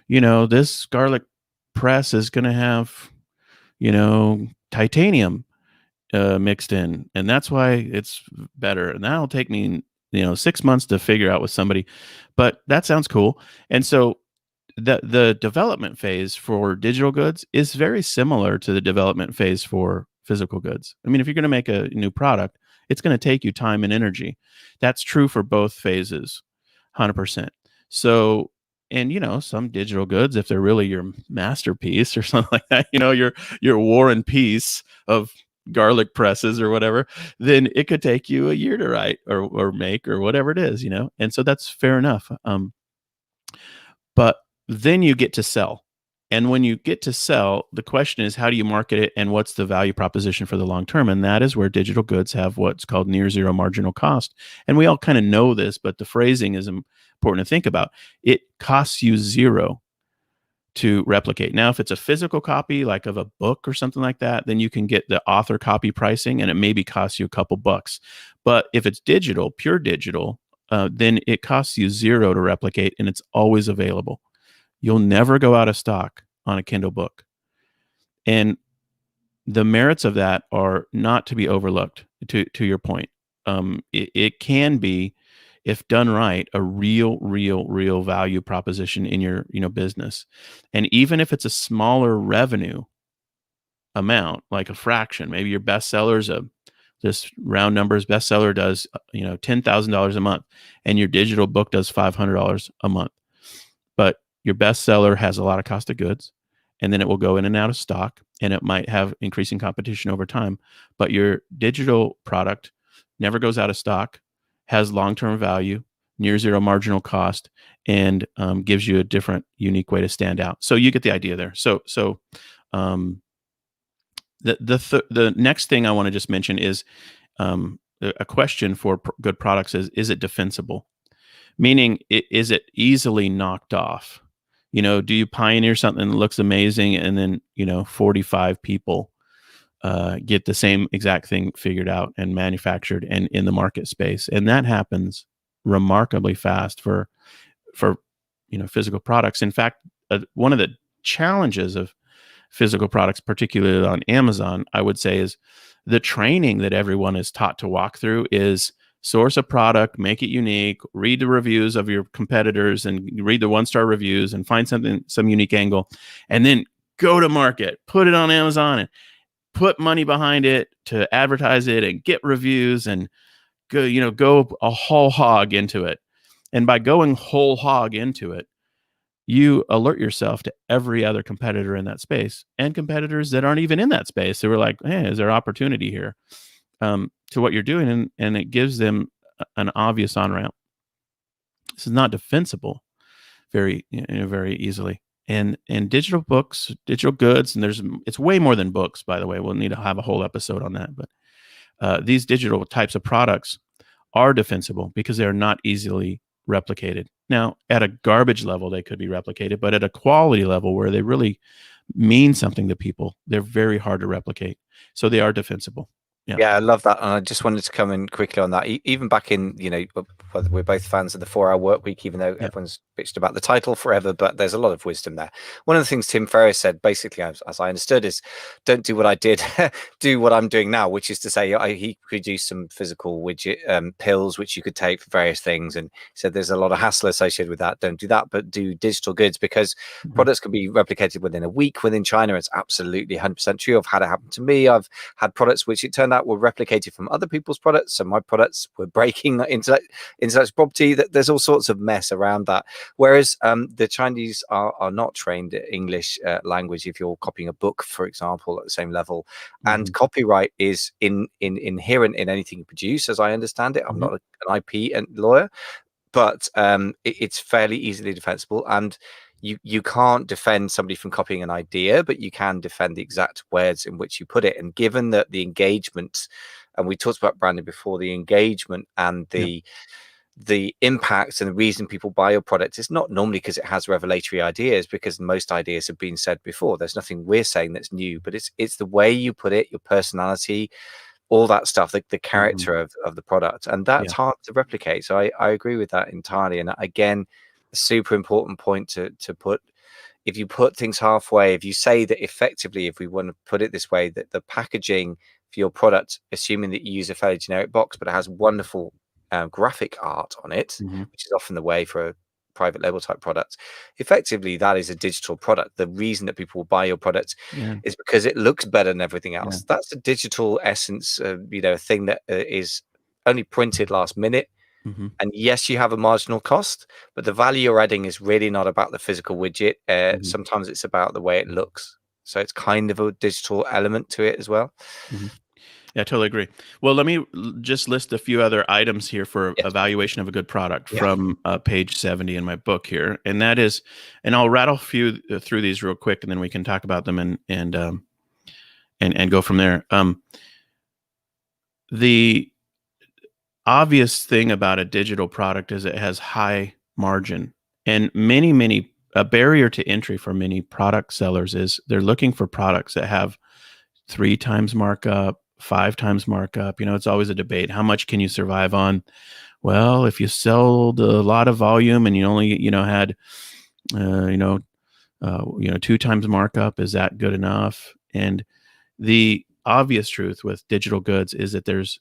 this garlic press is going to have, titanium mixed in, and that's why it's better. And that'll take me, 6 months to figure out with somebody, but that sounds cool. And so the development phase for digital goods is very similar to the development phase for physical goods. I mean, if you're going to make a new product, it's going to take you time and energy. That's true for both phases, 100%. So, and some digital goods, if they're really your masterpiece or something like that, your War and Peace of garlic presses or whatever, then it could take you a year to write or make or whatever it is, and so that's fair enough. But then you get to sell. And when you get to sell, the question is, how do you market it, and what's the value proposition for the long term? And that is where digital goods have what's called near zero marginal cost. And we all kind of know this, but the phrasing is important to think about. It costs you zero to replicate. Now, if it's a physical copy, like of a book or something like that, then you can get the author copy pricing, and it maybe costs you a couple bucks. But if it's digital, pure digital, then it costs you zero to replicate, and it's always available. You'll never go out of stock on a Kindle book. And the merits of that are not to be overlooked, to your point. It can be, if done right, a real value proposition in your business. And even if it's a smaller revenue amount, like a fraction, maybe your bestseller's just round numbers, bestseller does $10,000 a month, and your digital book does $500 a month. But your bestseller has a lot of cost of goods, and then it will go in and out of stock, and it might have increasing competition over time. But your digital product never goes out of stock, has long-term value, near zero marginal cost, and gives you a different, unique way to stand out. So you get the idea there. So the next thing I want to just mention is a question for good products is it defensible? Meaning, is it easily knocked off? Do you pioneer something that looks amazing, and then 45 people get the same exact thing figured out and manufactured and in the market space? And that happens remarkably fast for physical products. In fact, one of the challenges of physical products, particularly on Amazon, I would say, is the training that everyone is taught to walk through is source a product, make it unique, read the reviews of your competitors and read the 1-star reviews and find some unique angle, and then go to market, put it on Amazon and put money behind it to advertise it and get reviews and go a whole hog into it. And by going whole hog into it, you alert yourself to every other competitor in that space and competitors that aren't even in that space. They were like, hey, is there opportunity here to what you're doing? And it gives them an obvious on-ramp. This is not defensible very easily. And digital books, digital goods, and it's way more than books, by the way. We'll need to have a whole episode on that. But these digital types of products are defensible because they are not easily replicated. Now, at a garbage level, they could be replicated, but at a quality level where they really mean something to people, they're very hard to replicate. So they are defensible. Yeah, I love that. And I just wanted to come in quickly on that. Even back in, we're both fans of the 4-hour work week, even though everyone's bitched about the title forever, but there's a lot of wisdom there. One of the things Tim Ferriss said, basically, as I understood, is don't do what I did, do what I'm doing now, which is to say he produced some physical widget pills, which you could take for various things. And he said there's a lot of hassle associated with that. Don't do that, but do digital goods because products can be replicated within a week within China. It's absolutely 100% true. I've had it happen to me. I've had products which it turned out were replicated from other people's products, so my products were breaking intellectual property. That there's all sorts of mess around that. Whereas the Chinese are not trained English language. If you're copying a book, for example, at the same level, and copyright is inherent in anything you produce, as I understand it. I'm not an IP lawyer, but it's fairly easily defensible, and you can't defend somebody from copying an idea, but you can defend the exact words in which you put it. And given that the engagement, and we talked about branding before, the engagement and the impact and the reason people buy your product is not normally because it has revelatory ideas, because most ideas have been said before. There's nothing we're saying that's new, but it's the way you put it, your personality, all that stuff, the character of the product, and that's hard to replicate. So I agree with that entirely. And again, a super important point to put. If you put things halfway, if you say that effectively, if we want to put it this way, that the packaging for your product, assuming that you use a fairly generic box, but it has wonderful graphic art on it, which is often the way for a private label type product, effectively that is a digital product. The reason that people will buy your product is because it looks better than everything else. That's a digital essence, a thing that is only printed last minute. And yes, you have a marginal cost, but the value you're adding is really not about the physical widget. Sometimes it's about the way it looks. So it's kind of a digital element to it as well. Yeah, I totally agree. Well, let me just list a few other items here for evaluation of a good product from page 70 in my book here. And that is, and I'll rattle through these real quick, and then we can talk about them and go from there. The obvious thing about a digital product is it has high margin, and a barrier to entry for many product sellers is they're looking for products that have 3 times markup, 5 times markup. It's always a debate. How much can you survive on? Well, if you sold a lot of volume and you only, had, 2 times markup, is that good enough? And the obvious truth with digital goods is that there's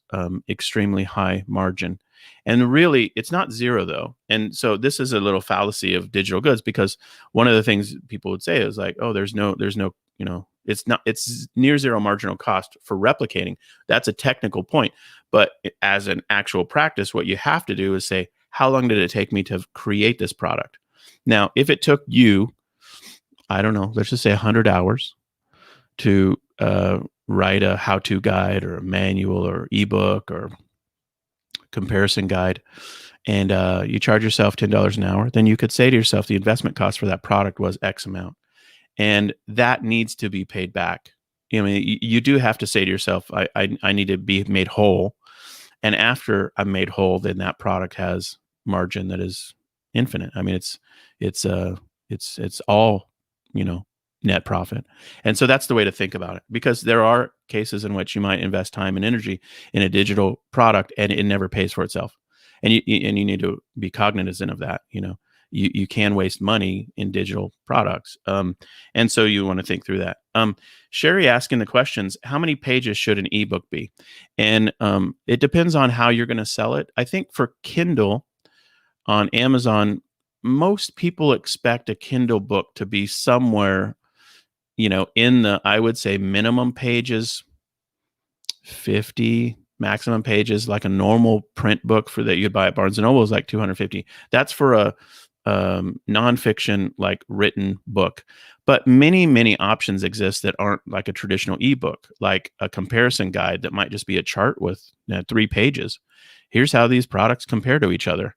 extremely high margin, and really it's not zero though. And so this is a little fallacy of digital goods, because one of the things people would say is like, oh, there's no, it's near zero marginal cost for replicating. That's a technical point, but as an actual practice, what you have to do is say, how long did it take me to create this product? Now, if it took you, I don't know, let's just say 100 hours to write a how-to guide or a manual or ebook or comparison guide, and you charge yourself $10 an hour, then you could say to yourself, the investment cost for that product was X amount, and that needs to be paid back. You do have to say to yourself, I need to be made whole, and after I'm made whole, then that product has margin that is infinite. I mean, it's all net profit. And so that's the way to think about it, because there are cases in which you might invest time and energy in a digital product and it never pays for itself. And you need to be cognizant of that. you can waste money in digital products. And so you want to think through that. Sherry asking the questions, how many pages should an ebook be? And it depends on how you're going to sell it. I think for Kindle on Amazon, most people expect a Kindle book to be somewhere, in the, I would say, minimum pages, 50, maximum pages. Like a normal print book for that you'd buy at Barnes & Noble is like 250. That's for a nonfiction, like written book. But many options exist that aren't like a traditional ebook, like a comparison guide that might just be a chart with 3 pages. Here's how these products compare to each other.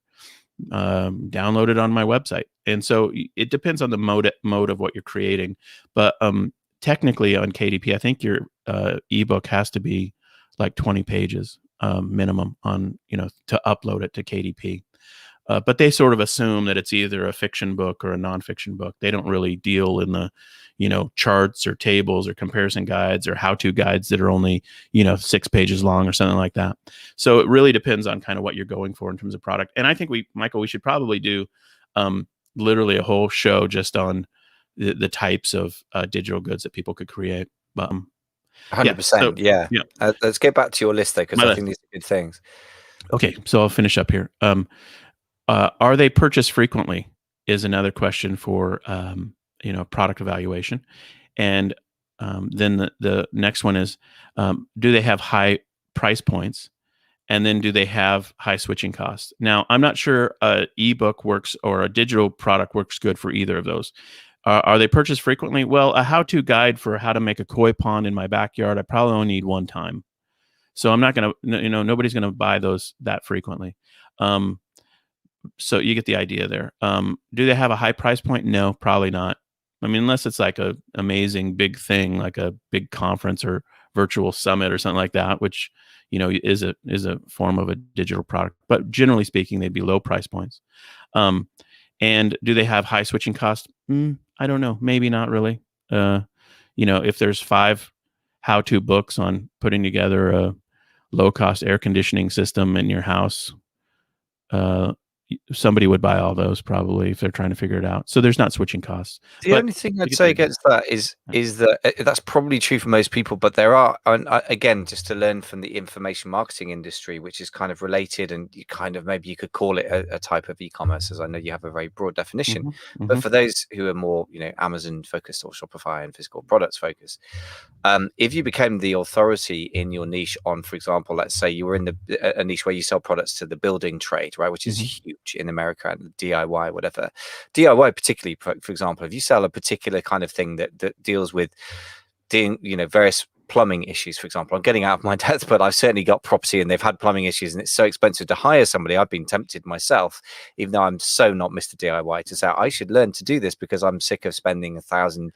Download it on my website. And so it depends on the mode of what you're creating. But technically on KDP, I think your ebook has to be like 20 pages minimum on, to upload it to KDP. But they sort of assume that it's either a fiction book or a nonfiction book. They don't really deal in the, charts or tables or comparison guides or how-to guides that are only, 6 pages long or something like that. So it really depends on kind of what you're going for in terms of product. And I think Michael, we should probably do literally a whole show just on the types of digital goods that people could create. But 100%. Yeah. Let's get back to your list though, because I think these are good things. Okay, so I'll finish up here. Are they purchased frequently is another question for product evaluation. And then the next one is, do they have high price points? And then do they have high switching costs? Now, I'm not sure an ebook works or a digital product works good for either of those. Are they purchased frequently? Well, a how-to guide for how to make a koi pond in my backyard, I probably only need one time. So I'm not going to, nobody's going to buy those that frequently. So you get the idea there. Do they have a high price point? No, probably not. I mean, unless it's like a amazing big thing, like a big conference or virtual summit or something like that, which, is a form of a digital product. But generally speaking, they'd be low price points. And do they have high switching costs? I don't know. Maybe not really. If there's 5 how-to books on putting together a low-cost air conditioning system in your house, somebody would buy all those probably if they're trying to figure it out. So there's not switching costs. The only thing I'd say against that is that that's probably true for most people, but there are, and again, just to learn from the information marketing industry, which is kind of related, and you kind of, maybe you could call it a type of e-commerce, as I know you have a very broad definition. But for those who are more, Amazon focused or Shopify and physical products focused, if you became the authority in your niche on, for example, let's say you were in a niche where you sell products to the building trade, right, which is huge in America, and DIY, whatever. DIY particularly, for example, if you sell a particular kind of thing that deals with various plumbing issues, for example. I'm getting out of my depth, but I've certainly got property and they've had plumbing issues and it's so expensive to hire somebody. I've been tempted myself, even though I'm so not Mr. DIY, to say I should learn to do this because I'm sick of spending $1,000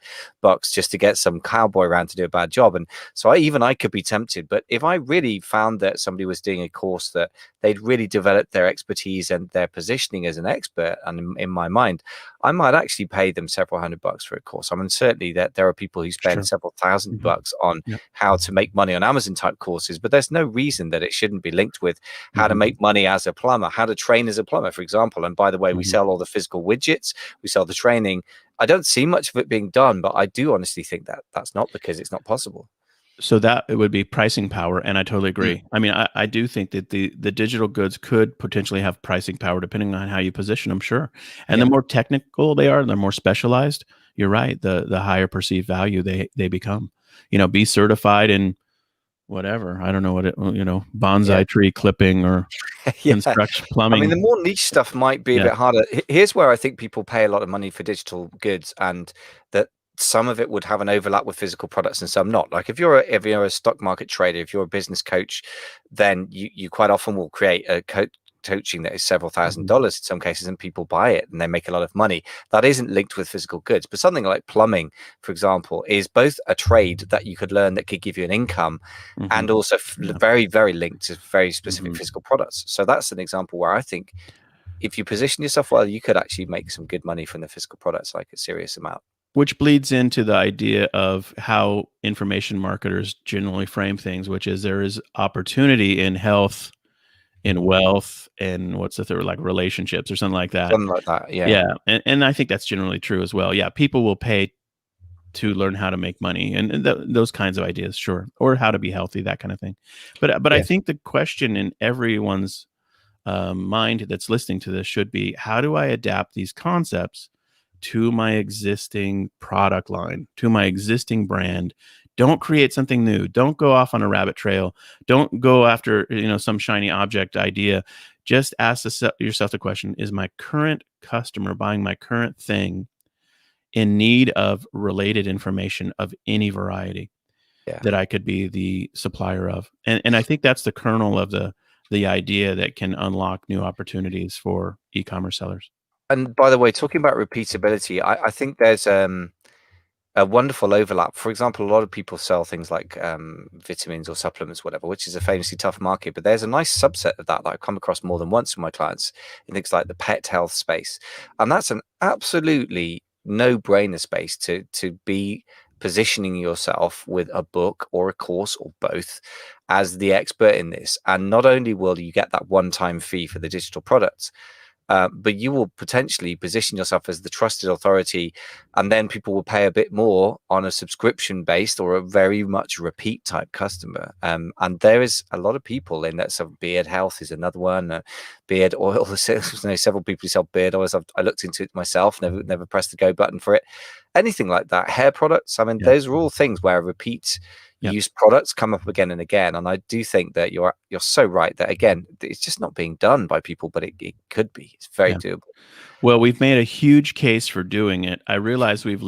just to get some cowboy around to do a bad job. And so I could be tempted. But if I really found that somebody was doing a course that they'd really developed their expertise and their positioning as an expert, and in my mind, I might actually pay them several $100 for a course. I mean, certainly that there are people who spend several $1,000 on how to make money on Amazon type courses, but there's no reason that it shouldn't be linked with how to make money as a plumber, how to train as a plumber, for example. And by the way, we sell all the physical widgets, we sell the training. I don't see much of it being done, but I do honestly think that that's not because it's not possible. So that it would be pricing power, and I totally agree. I mean, I do think that the digital goods could potentially have pricing power depending on how you position them, sure. And the more technical they are, the more specialized, you're right, the higher perceived value they become. Be certified in whatever, I don't know what it, bonsai tree clipping or construction plumbing. I mean, the more niche stuff might be a bit harder. Here's where I think people pay a lot of money for digital goods, and that some of it would have an overlap with physical products and some not. Like if you're a stock market trader, if you're a business coach, then you quite often will create a coaching that is several $1,000s in some cases, and people buy it and they make a lot of money. That isn't linked with physical goods. But something like plumbing, for example, is both a trade that you could learn that could give you an income and also very, very linked to very specific physical products. So that's an example where I think if you position yourself well, you could actually make some good money from the physical products, like a serious amount. Which bleeds into the idea of how information marketers generally frame things, which is there is opportunity in health in wealth, and what's the third, like relationships or something like that. Something like that. Yeah. Yeah. And I think that's generally true as well. Yeah. People will pay to learn how to make money and those kinds of ideas. Sure. Or how to be healthy, that kind of thing. But I Yeah. think the question in everyone's mind that's listening to this should be, how do I adapt these concepts to my existing product line, to my existing brand? Don't create something new. Don't go off on a rabbit trail. Don't go after, some shiny object idea. Just ask yourself the question, is my current customer buying my current thing in need of related information of any variety Yeah. that I could be the supplier of? And I think that's the kernel of the idea that can unlock new opportunities for e-commerce sellers. And by the way, talking about repeatability, I think there's a wonderful overlap. For example, a lot of people sell things like vitamins or supplements, whatever, which is a famously tough market. But there's a nice subset of that I've come across more than once with my clients in things like the pet health space. And that's an absolutely no-brainer space to be positioning yourself with a book or a course or both as the expert in this. And not only will you get that one-time fee for the digital products, but you will potentially position yourself as the trusted authority, and then people will pay a bit more on a subscription based or a very much repeat type customer. And there is a lot of people in that. So beard health is another one. Beard oil. Several people who sell beard oils. I looked into it myself. Never pressed the go button for it. Anything like that. Hair products. I mean, those are all things where repeat use products come up again and again. And I do think that you're so right that, again, it's just not being done by people, but it could be. It's very doable. Well, we've made a huge case for doing it. I realize we've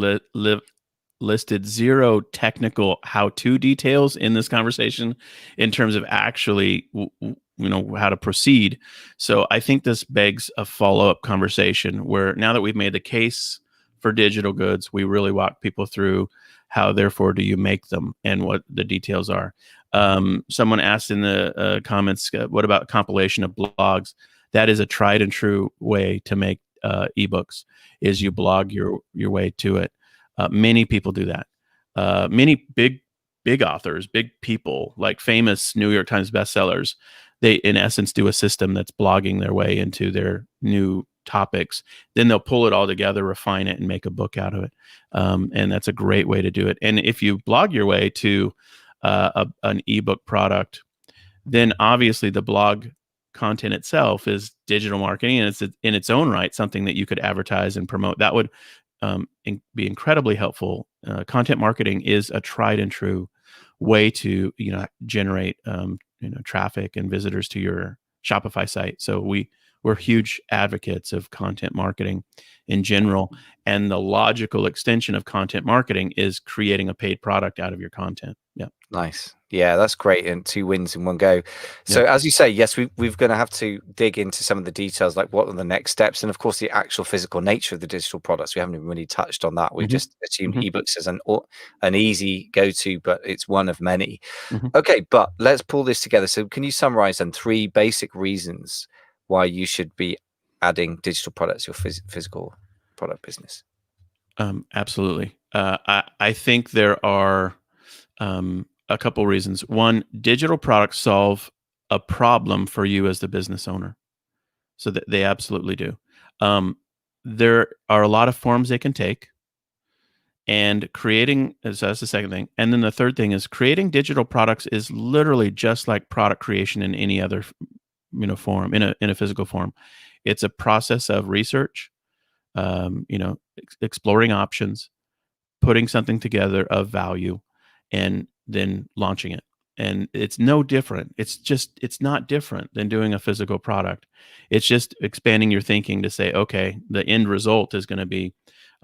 listed zero technical how-to details in this conversation in terms of actually how to proceed. So I think this begs a follow-up conversation where, now that we've made the case for digital goods, we really walk people through how, therefore, do you make them and what the details are. Someone asked in the comments, what about compilation of blogs? That is a tried and true way to make ebooks, is you blog your way to it. Many people do that. Many big authors, big people, like famous New York Times bestsellers, they in essence do a system that's blogging their way into their new topics. Then they'll pull it all together, refine it, and make a book out of it. And that's a great way to do it. And if you blog your way to an ebook product, then obviously the blog content itself is digital marketing, and it's in its own right something that you could advertise and promote. That would be incredibly helpful. Content marketing is a tried and true way to generate traffic and visitors to your Shopify site. So we're huge advocates of content marketing in general, and the logical extension of content marketing is creating a paid product out of your content. Yeah. Nice. Yeah, that's great. And 2 wins in one go. So as you say, yes, we're going to have to dig into some of the details, like what are the next steps, and of course the actual physical nature of the digital products. We haven't even really touched on that. We've just assumed ebooks as an easy go-to, but it's one of many. Okay, but let's pull this together. So can you summarize then 3 basic reasons why you should be adding digital products to your physical product business? Absolutely. I think there are a couple reasons. One, digital products solve a problem for you as the business owner. So that they absolutely do. There are a lot of forms they can take, and creating, so that's the second thing. And then the third thing is, creating digital products is literally just like product creation in any other form, in a physical form. It's a process of research, exploring options, putting something together of value, and then launching it. And it's no different. It's not different than doing a physical product. It's just expanding your thinking to say, okay, the end result is going to be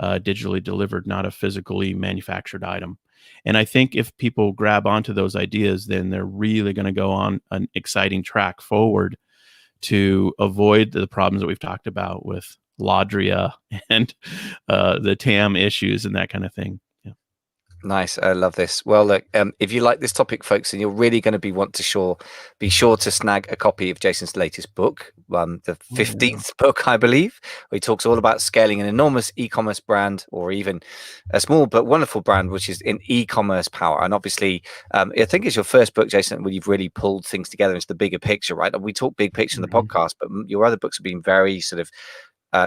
digitally delivered, not a physically manufactured item. And I think if people grab onto those ideas, then they're really going to go on an exciting track forward to avoid the problems that we've talked about with Laudria and the TAM issues and that kind of thing. Yeah. Nice. I love this. Well, look, if you like this topic, folks, and you're really going to be sure to snag a copy of Jason's latest book, the 15th book, I believe, where he talks all about scaling an enormous e-commerce brand, or even a small but wonderful brand, which is in e-commerce power. And obviously, I think it's your first book, Jason, where you've really pulled things together into the bigger picture, right? And we talk big picture in the podcast, but your other books have been very sort of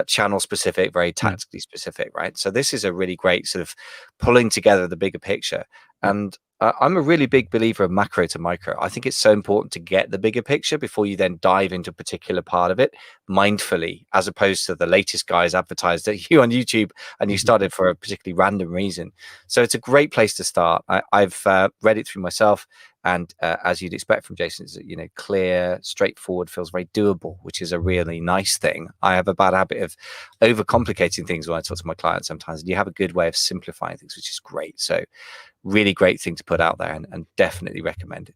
channel specific, very tactically specific, right? So this is a really great sort of pulling together the bigger picture. And I'm a really big believer of macro to micro. I think it's so important to get the bigger picture before you then dive into a particular part of it mindfully, as opposed to the latest guys advertised at you on YouTube and you started for a particularly random reason. So it's a great place to start. I've read it through myself. And as you'd expect from Jason, it's, you know, clear, straightforward, feels very doable, which is a really nice thing. I have a bad habit of overcomplicating things when I talk to my clients sometimes, and you have a good way of simplifying things, which is great. So really great thing to put out there, and definitely recommend it.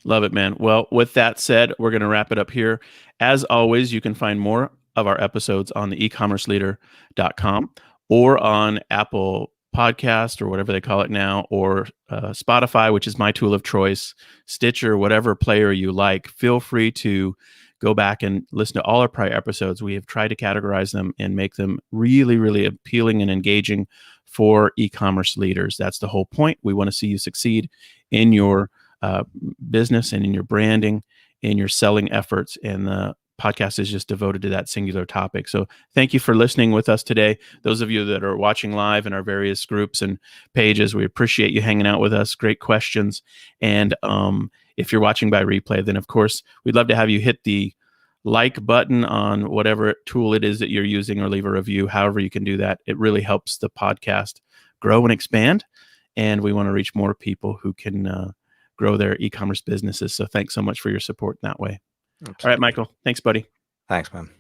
Love it, man. Well, with that said, we're going to wrap it up here. As always, you can find more of our episodes on the ecommerceleader.com or on Apple Podcast or whatever they call it now, or Spotify, which is my tool of choice, Stitcher, whatever player you like. Feel free to go back and listen to all our prior episodes. We have tried to categorize them and make them really, really appealing and engaging for e-commerce leaders. That's the whole point. We want to see you succeed in your business and in your branding, in your selling efforts, and the podcast is just devoted to that singular topic. So thank you for listening with us today. Those of you that are watching live in our various groups and pages, we appreciate you hanging out with us. Great questions. And if you're watching by replay, then of course, we'd love to have you hit the like button on whatever tool it is that you're using, or leave a review, however you can do that. It really helps the podcast grow and expand. And we want to reach more people who can grow their e-commerce businesses. So thanks so much for your support in that way. Absolutely. All right, Michael. Thanks, buddy. Thanks, man.